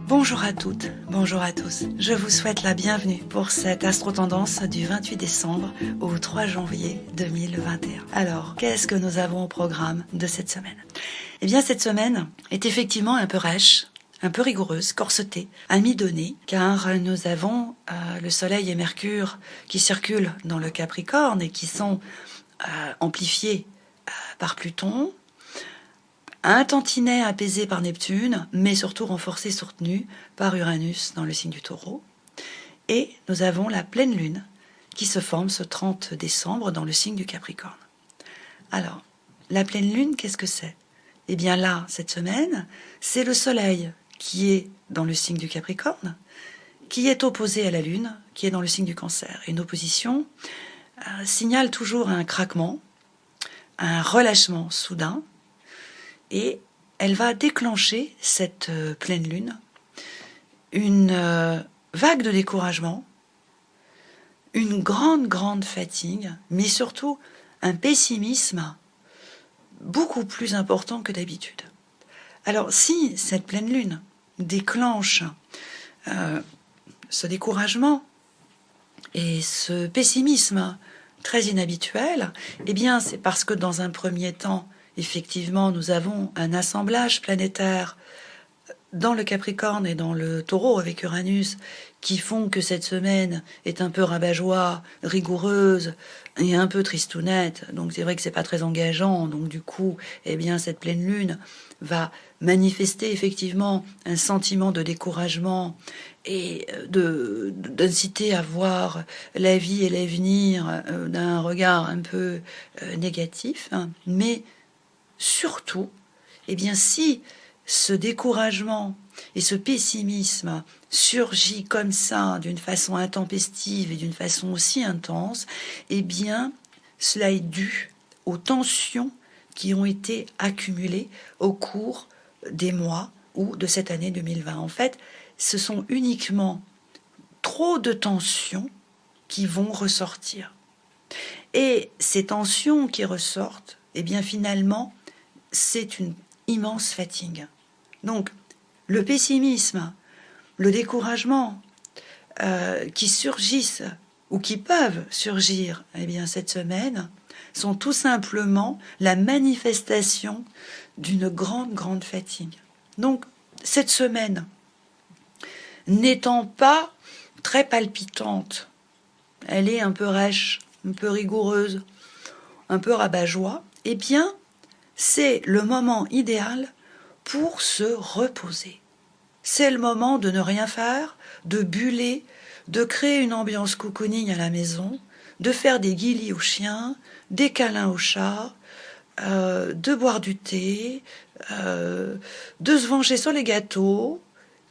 Bonjour à toutes, bonjour à tous. Je vous souhaite la bienvenue pour cette astro-tendance du 28 décembre au 3 janvier 2021. Alors, qu'est-ce que nous avons au programme de cette semaine? Eh bien, cette semaine est effectivement un peu rêche, un peu rigoureuse, corsetée, à mi-donnée, car nous avons le Soleil et Mercure qui circulent dans le Capricorne et qui sont amplifiés par Pluton, un tantinet apaisé par Neptune, mais surtout renforcé, soutenu par Uranus dans le signe du Taureau. Et nous avons la pleine lune qui se forme ce 30 décembre dans le signe du Capricorne. Alors, la pleine lune, qu'est-ce que c'est? Eh bien là, cette semaine, c'est le Soleil qui est dans le signe du Capricorne, qui est opposé à la lune, qui est dans le signe du Cancer. Une opposition signale toujours un craquement, un relâchement soudain, et elle va déclencher, cette pleine lune, une vague de découragement, une grande fatigue, mais surtout un pessimisme beaucoup plus important que d'habitude. Alors si cette pleine lune déclenche ce découragement et ce pessimisme très inhabituel, eh bien c'est parce que dans un premier temps, effectivement, nous avons un assemblage planétaire dans le Capricorne et dans le Taureau avec Uranus qui font que cette semaine est un peu rabat-joie, rigoureuse et un peu tristounette. Donc c'est vrai que c'est pas très engageant. Donc du coup, eh bien cette pleine lune va manifester effectivement un sentiment de découragement et d'inciter à voir la vie et l'avenir d'un regard un peu négatif, hein. Mais surtout, eh bien, si ce découragement et ce pessimisme surgit comme ça, d'une façon intempestive et d'une façon aussi intense, eh bien, cela est dû aux tensions qui ont été accumulées au cours des mois ou de cette année 2020. En fait, ce sont uniquement trop de tensions qui vont ressortir. Et ces tensions qui ressortent, eh bien, finalement, c'est une immense fatigue. Donc, le pessimisme, le découragement qui surgissent ou qui peuvent surgir eh bien, cette semaine sont tout simplement la manifestation d'une grande fatigue. Donc, cette semaine, n'étant pas très palpitante, elle est un peu rêche, un peu rigoureuse, un peu rabat-joie, eh bien, c'est le moment idéal pour se reposer. C'est le moment de ne rien faire, de buller, de créer une ambiance cocooning à la maison, de faire des guilis aux chiens, des câlins aux chats, de boire du thé, de se venger sur les gâteaux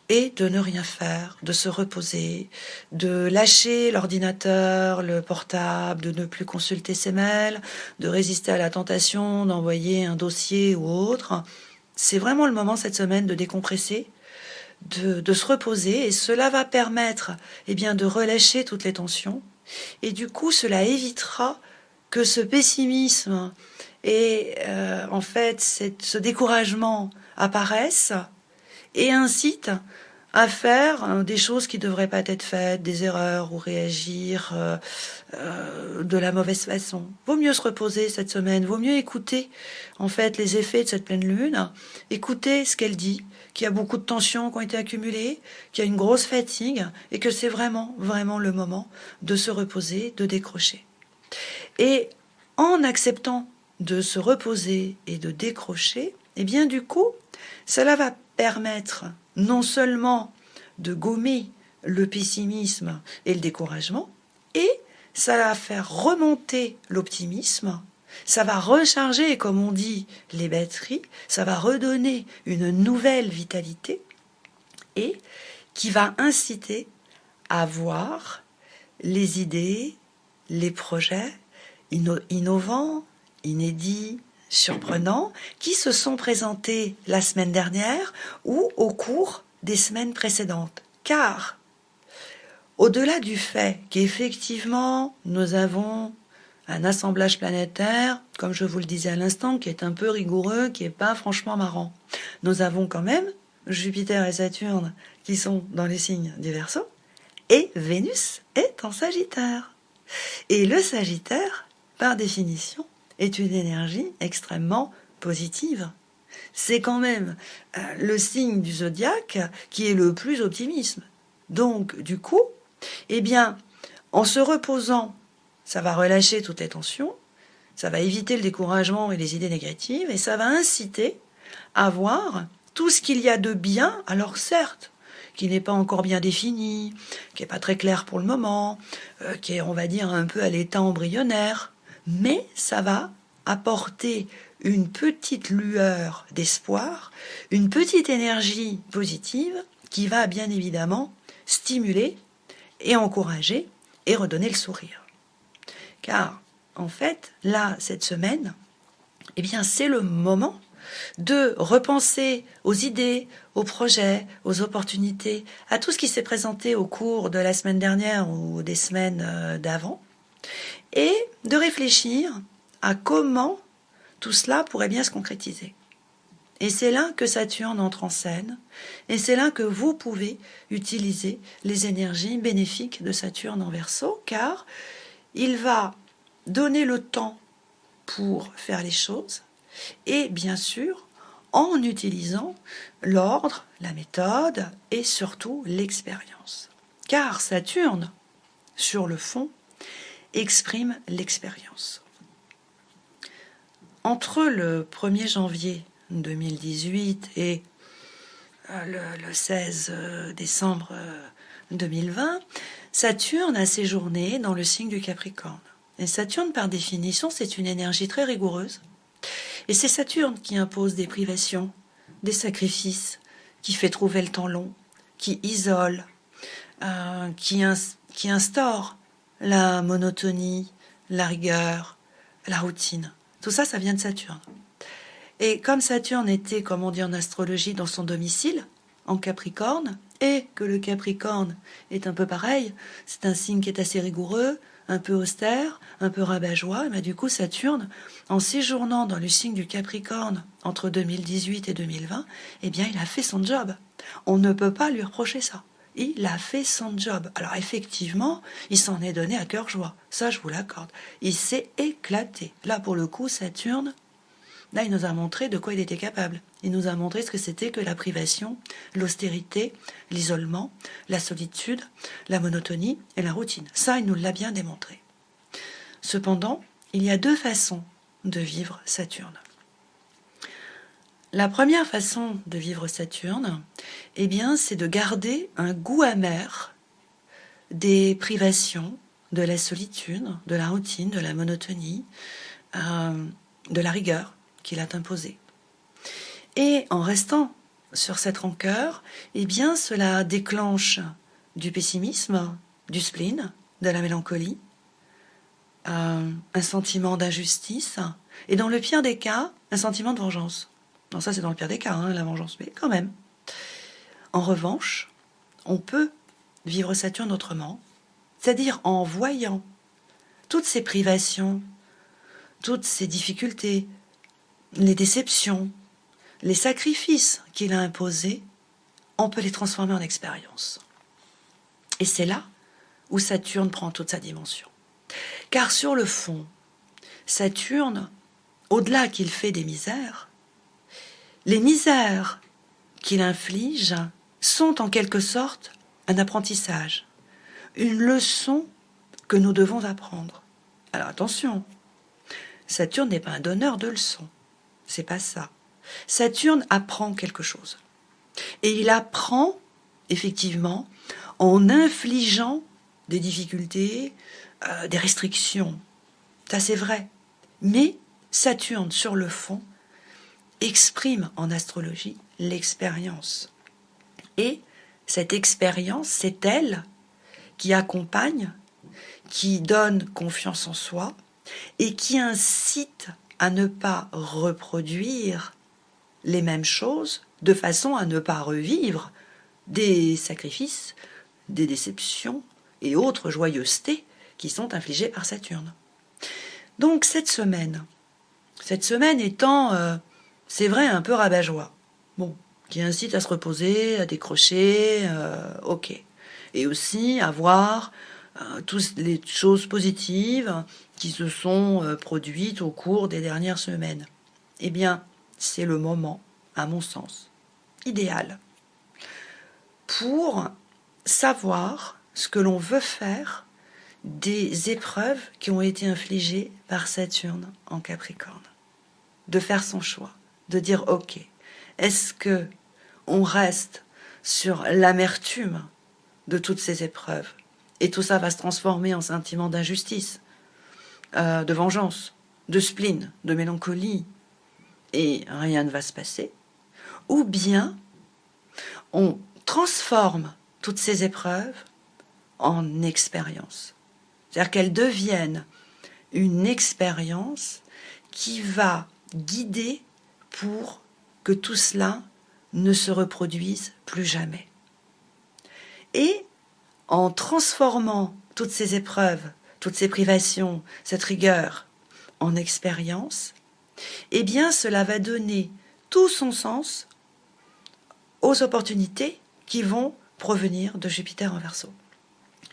et de ne rien faire, de se reposer, de lâcher l'ordinateur, le portable, de ne plus consulter ses mails, de résister à la tentation d'envoyer un dossier ou autre. C'est vraiment le moment cette semaine de décompresser, de se reposer, et cela va permettre eh bien, de relâcher toutes les tensions. Et du coup, cela évitera que ce pessimisme et en fait ce découragement apparaissent et incite à faire des choses qui ne devraient pas être faites, des erreurs ou réagir de la mauvaise façon. Vaut mieux se reposer cette semaine, vaut mieux écouter en fait les effets de cette pleine lune, écouter ce qu'elle dit, qu'il y a beaucoup de tensions qui ont été accumulées, qu'il y a une grosse fatigue et que c'est vraiment le moment de se reposer, de décrocher. Et en acceptant de se reposer et de décrocher, eh bien du coup, cela va permettre non seulement de gommer le pessimisme et le découragement, et ça va faire remonter l'optimisme, ça va recharger, comme on dit, les batteries, ça va redonner une nouvelle vitalité, et qui va inciter à voir les idées, les projets innovants, inédits, surprenants, qui se sont présentés la semaine dernière ou au cours des semaines précédentes. Car, au-delà du fait qu'effectivement, nous avons un assemblage planétaire, comme je vous le disais à l'instant, qui est un peu rigoureux, qui n'est pas franchement marrant, nous avons quand même Jupiter et Saturne qui sont dans les signes du Verseau, et Vénus est en Sagittaire. Et le Sagittaire, par définition, est une énergie extrêmement positive. C'est quand même le signe du zodiaque qui est le plus optimiste. Donc, du coup, eh bien, en se reposant, ça va relâcher toutes les tensions, ça va éviter le découragement et les idées négatives, et ça va inciter à voir tout ce qu'il y a de bien, alors certes, qui n'est pas encore bien défini, qui n'est pas très clair pour le moment, qui est, on va dire, un peu à l'état embryonnaire, mais ça va apporter une petite lueur d'espoir, une petite énergie positive qui va bien évidemment stimuler et encourager et redonner le sourire. Car, en fait, là, cette semaine, eh bien, c'est le moment de repenser aux idées, aux projets, aux opportunités, à tout ce qui s'est présenté au cours de la semaine dernière ou des semaines d'avant, et de réfléchir à comment tout cela pourrait bien se concrétiser. Et c'est là que Saturne entre en scène, et c'est là que vous pouvez utiliser les énergies bénéfiques de Saturne en Verseau, car il va donner le temps pour faire les choses, et bien sûr en utilisant l'ordre, la méthode et surtout l'expérience. Car Saturne, sur le fond, exprime l'expérience. Entre le 1er janvier 2018 et le 16 décembre 2020, Saturne a séjourné dans le signe du Capricorne. Et Saturne, par définition, c'est une énergie très rigoureuse. Et c'est Saturne qui impose des privations, des sacrifices, qui fait trouver le temps long, qui isole, qui instaure la monotonie, la rigueur, la routine. Tout ça, ça vient de Saturne. Et comme Saturne était, comme on dit en astrologie, dans son domicile, en Capricorne, et que le Capricorne est un peu pareil, c'est un signe qui est assez rigoureux, un peu austère, un peu rabat-joie, et du coup Saturne, en séjournant dans le signe du Capricorne entre 2018 et 2020, eh bien il a fait son job. On ne peut pas lui reprocher ça. Il a fait son job. Alors effectivement, il s'en est donné à cœur joie. Ça, je vous l'accorde. Il s'est éclaté. Là, pour le coup, Saturne, là, il nous a montré de quoi il était capable. Il nous a montré ce que c'était que la privation, l'austérité, l'isolement, la solitude, la monotonie et la routine. Ça, il nous l'a bien démontré. Cependant, il y a deux façons de vivre Saturne. La première façon de vivre Saturne, eh bien, c'est de garder un goût amer des privations, de la solitude, de la routine, de la monotonie, de la rigueur qu'il a imposée. Et en restant sur cette rancœur, eh bien, cela déclenche du pessimisme, du spleen, de la mélancolie, un sentiment d'injustice, et dans le pire des cas, un sentiment de vengeance. Non, ça c'est dans le pire des cas, la vengeance, mais quand même. En revanche, on peut vivre Saturne autrement, c'est-à-dire en voyant toutes ces privations, toutes ces difficultés, les déceptions, les sacrifices qu'il a imposés, on peut les transformer en expérience. Et c'est là où Saturne prend toute sa dimension. Car sur le fond, Saturne, au-delà qu'il fait des misères, les misères qu'il inflige sont en quelque sorte un apprentissage, une leçon que nous devons apprendre. Alors attention, Saturne n'est pas un donneur de leçons, c'est pas ça. Saturne apprend quelque chose. Et il apprend, effectivement, en infligeant des difficultés, des restrictions. Ça, c'est vrai. Mais Saturne, sur le fond, exprime en astrologie l'expérience. Et cette expérience, c'est elle qui accompagne, qui donne confiance en soi et qui incite à ne pas reproduire les mêmes choses de façon à ne pas revivre des sacrifices, des déceptions et autres joyeusetés qui sont infligées par Saturne. Donc cette semaine étant, c'est vrai, un peu rabat-joie. Bon, qui incite à se reposer, à décrocher, ok. Et aussi à voir toutes les choses positives qui se sont produites au cours des dernières semaines. Eh bien, c'est le moment, à mon sens, idéal pour savoir ce que l'on veut faire des épreuves qui ont été infligées par Saturne en Capricorne. De faire son choix, de dire ok, est-ce que on reste sur l'amertume de toutes ces épreuves et tout ça va se transformer en sentiment d'injustice, de vengeance, de spleen, de mélancolie et rien ne va se passer, ou bien on transforme toutes ces épreuves en expérience. C'est-à-dire qu'elles deviennent une expérience qui va guider pour que tout cela ne se reproduise plus jamais. Et en transformant toutes ces épreuves, toutes ces privations, cette rigueur en expérience, eh bien cela va donner tout son sens aux opportunités qui vont provenir de Jupiter en Verseau.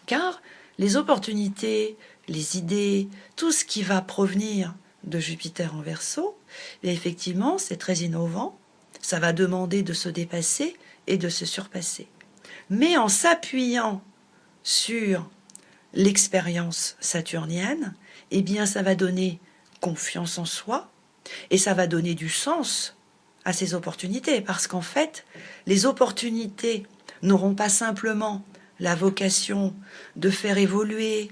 Car les opportunités, les idées, tout ce qui va provenir de Jupiter en Verseau, effectivement, c'est très innovant, ça va demander de se dépasser et de se surpasser. Mais en s'appuyant sur l'expérience saturnienne, eh bien ça va donner confiance en soi et ça va donner du sens à ces opportunités, parce qu'en fait, les opportunités n'auront pas simplement la vocation de faire évoluer,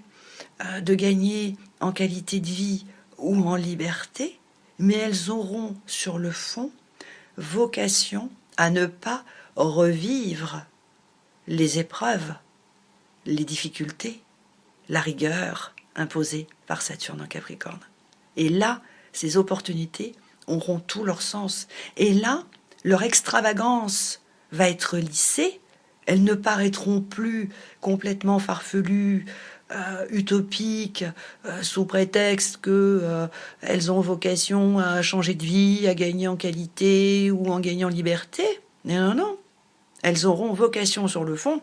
de gagner en qualité de vie ou en liberté, mais elles auront sur le fond vocation à ne pas revivre les épreuves, les difficultés, la rigueur imposée par Saturne en Capricorne. Et là, ces opportunités auront tout leur sens. Et là, leur extravagance va être lissée. Elles ne paraîtront plus complètement farfelues, utopiques, sous prétexte qu'elles ont vocation à changer de vie, à gagner en qualité ou en gagner en liberté. Non, non. Elles auront vocation sur le fond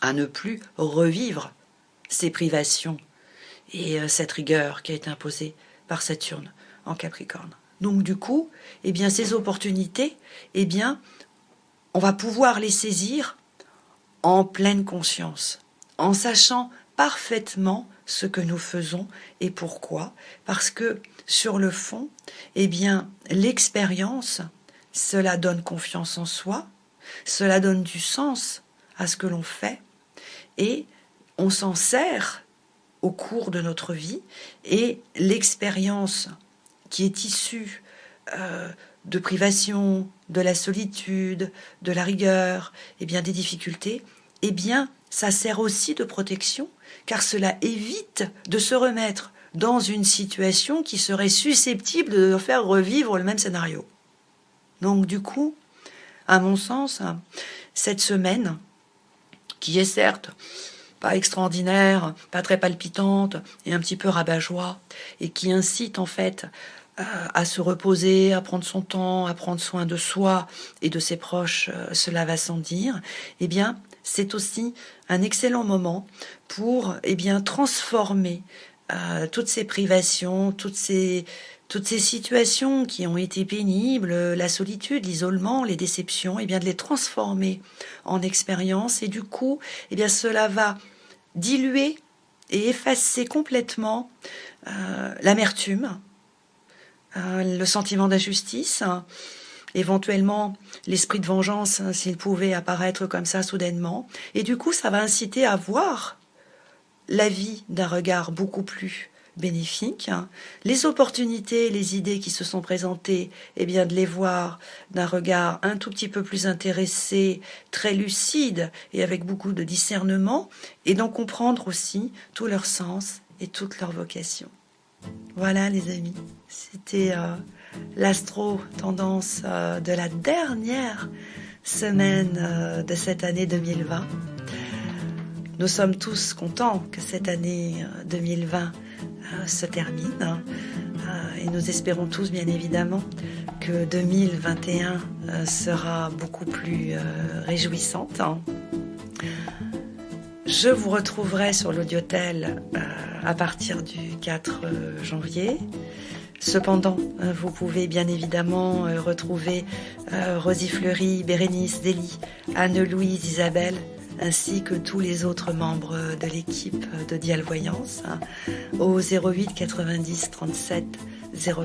à ne plus revivre ces privations et cette rigueur qui a été imposée par Saturne en Capricorne. Donc du coup, eh bien, ces opportunités, eh bien, on va pouvoir les saisir en pleine conscience, en sachant parfaitement ce que nous faisons et pourquoi. Parce que sur le fond, eh bien, l'expérience, cela donne confiance en soi, cela donne du sens à ce que l'on fait et on s'en sert au cours de notre vie et l'expérience qui est issue de privation, de la solitude, de la rigueur, et bien des difficultés, eh bien ça sert aussi de protection, car cela évite de se remettre dans une situation qui serait susceptible de faire revivre le même scénario. Donc du coup, à mon sens, cette semaine, qui est certes pas extraordinaire, pas très palpitante, et un petit peu rabat-joie, et qui incite en fait à se reposer, à prendre son temps, à prendre soin de soi et de ses proches, cela va sans dire, eh bien, c'est aussi un excellent moment pour transformer toutes ces privations, toutes ces situations qui ont été pénibles, la solitude, l'isolement, les déceptions, de les transformer en expérience. Et du coup, cela va diluer et effacer complètement l'amertume, le sentiment d'injustice, éventuellement l'esprit de vengeance, s'il pouvait apparaître comme ça soudainement. Et du coup, ça va inciter à voir la vie d'un regard beaucoup plus bénéfique, les opportunités, les idées qui se sont présentées, de les voir d'un regard un tout petit peu plus intéressé, très lucide et avec beaucoup de discernement, et d'en comprendre aussi tout leur sens et toute leur vocation. Voilà les amis, c'était l'astro-tendance de la dernière semaine de cette année 2020. Nous sommes tous contents que cette année 2020 se termine. Et nous espérons tous, bien évidemment, que 2021 sera beaucoup plus réjouissante. Je vous retrouverai sur l'Audiotel à partir du 4 janvier. Cependant, vous pouvez bien évidemment retrouver Rosy Fleury, Bérénice, Zélie, Anne-Louise, Isabelle, ainsi que tous les autres membres de l'équipe de Dial Voyance, au 08 90 37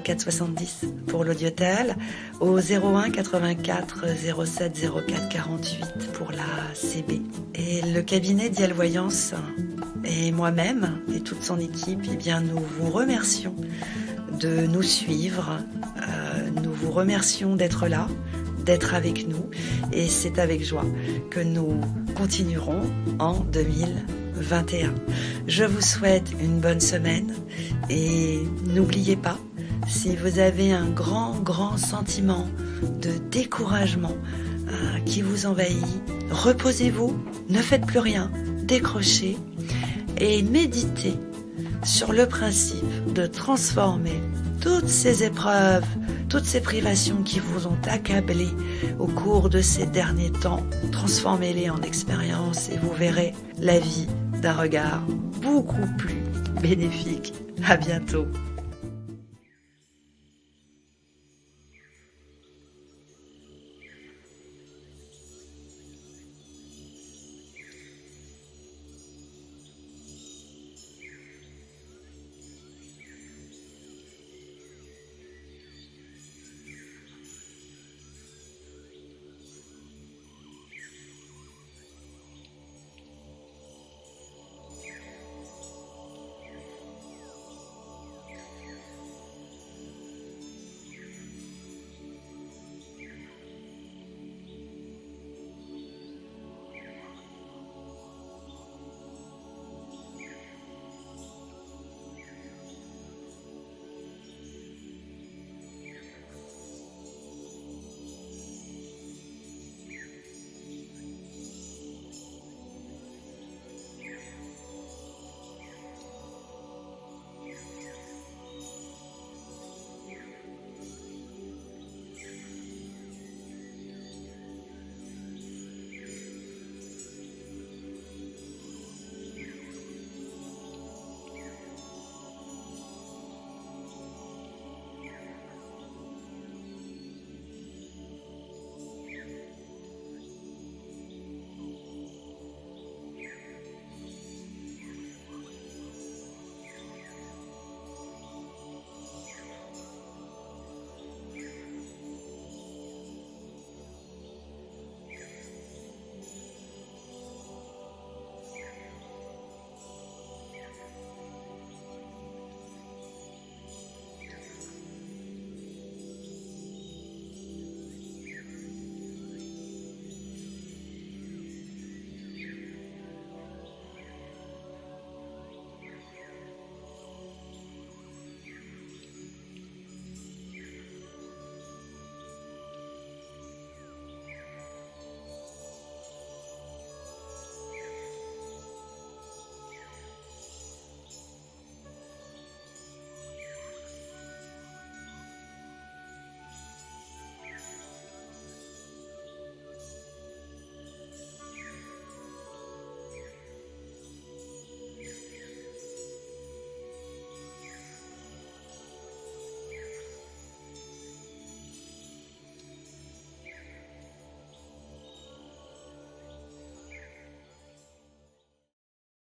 04 70 pour l'Audiotel, au 01 84 07 04 48 pour la CB. Et le cabinet Dial Voyance et moi-même et toute son équipe, eh bien, nous vous remercions de nous suivre, nous vous remercions d'être là, d'être avec nous, et c'est avec joie que nous continuerons en 2021. Je vous souhaite une bonne semaine et n'oubliez pas, si vous avez un grand sentiment de découragement qui vous envahit, reposez-vous, ne faites plus rien, décrochez et méditez sur le principe de transformer toutes ces épreuves, toutes ces privations qui vous ont accablé au cours de ces derniers temps, transformez-les en expérience et vous verrez la vie d'un regard beaucoup plus bénéfique. À bientôt.